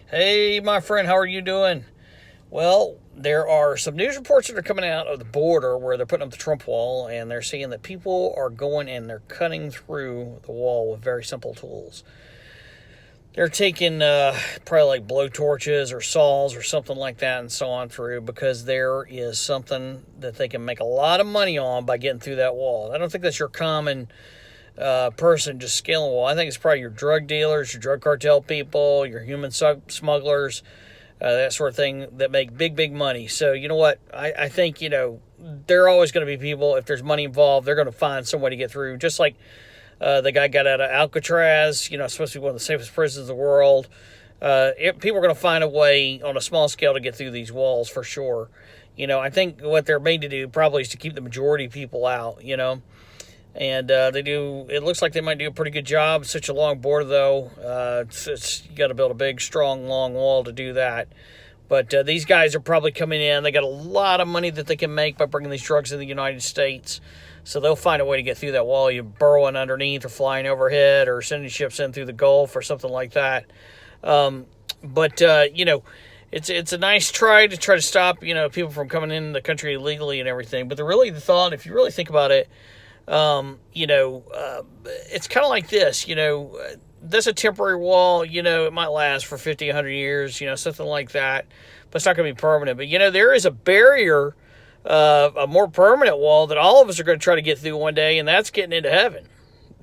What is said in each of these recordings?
Hey, my friend, how are you doing? Well, there are some news reports that are coming out of the border where they're putting up the Trump wall, and they're saying that people are going and they're cutting through the wall with very simple tools. They're taking probably like blow torches or saws or something like that and so on through because there is something that they can make a lot of money on by getting through that wall. I don't think that's your common person just scaling a wall. I think it's probably your drug dealers, your drug cartel people, your human smugglers, that sort of thing that make big, big money. So, you know what? I think, there are always going to be people, if there's money involved, they're going to find some way to get through. Just like the guy got out of Alcatraz, supposed to be one of the safest prisons in the world. People are going to find a way on a small scale to get through these walls for sure. I think what they're made to do probably is to keep the majority of people out, And they do. It looks like they might do a pretty good job. It's such a long border, though. You got to build a big, strong, long wall to do that. But these guys are probably coming in. They got a lot of money that they can make by bringing these drugs in the United States. So they'll find a way to get through that wall. You burrowing underneath, or flying overhead, or sending ships in through the Gulf, or something like that. It's a nice try to stop people from coming in the country illegally and everything. But the thought, if you really think about it. It's kind of like this, that's a temporary wall, it might last for 50, 100 years, something like that, but it's not going to be permanent. But, there is a barrier, a more permanent wall that all of us are going to try to get through one day, and that's getting into heaven.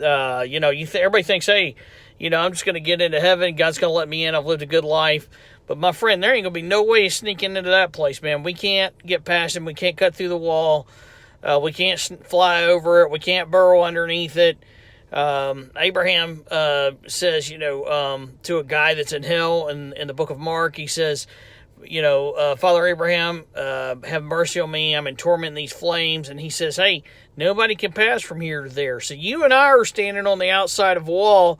Everybody thinks, hey, I'm just going to get into heaven. God's going to let me in. I've lived a good life. But my friend, there ain't going to be no way of sneaking into that place, man. We can't get past him. We can't cut through the wall. We can't fly over it. We can't burrow underneath it. Abraham says, to a guy that's in hell in the book of Mark, he says, Father Abraham, have mercy on me. I'm in torment in these flames. And he says, hey, nobody can pass from here to there. So you and I are standing on the outside of a wall,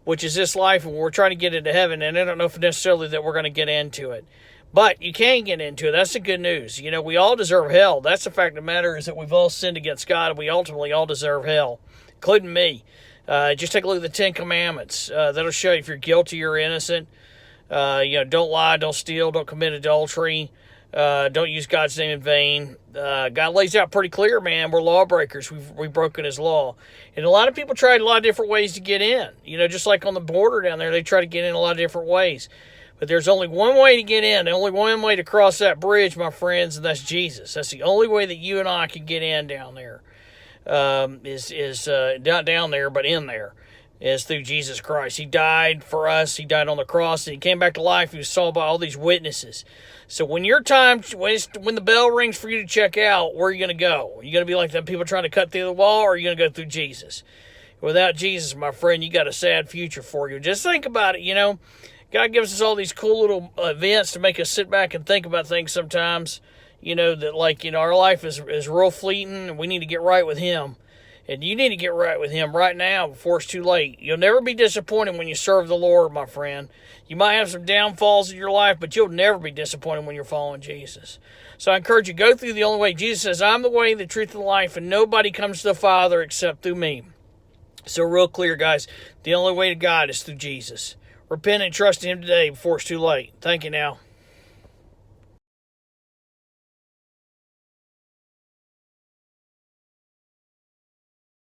which is this life, and we're trying to get into heaven. And I don't know if necessarily that we're going to get into it. But you can get into it. That's the good news. We all deserve hell. That's the fact of the matter, is that we've all sinned against God, and we ultimately all deserve hell, including me. Just take a look at the Ten Commandments. That'll show you if you're guilty or innocent. Don't lie, don't steal, don't commit adultery, don't use God's name in vain. God lays out pretty clear, man. We're lawbreakers. We've broken his law. And a lot of people tried a lot of different ways to get in. Just like on the border down there, they try to get in a lot of different ways. But there's only one way to get in, only one way to cross that bridge, my friends, and that's Jesus. That's the only way that you and I can get in down there. Not down there, but in there, is through Jesus Christ. He died for us. He died on the cross, and he came back to life. He was saw by all these witnesses. So when the bell rings for you to check out, where are you going to go? Are you going to be like them people trying to cut through the wall, or are you going to go through Jesus? Without Jesus, my friend, you got a sad future for you. Just think about it, God gives us all these cool little events to make us sit back and think about things sometimes, that our life is real fleeting, and we need to get right with him. And you need to get right with him right now before it's too late. You'll never be disappointed when you serve the Lord, my friend. You might have some downfalls in your life, but you'll never be disappointed when you're following Jesus. So I encourage you, go through the only way. Jesus says, I'm the way, the truth, and the life, and nobody comes to the Father except through me. So real clear, guys, the only way to God is through Jesus. Repent and trust in him today before it's too late. Thank you now.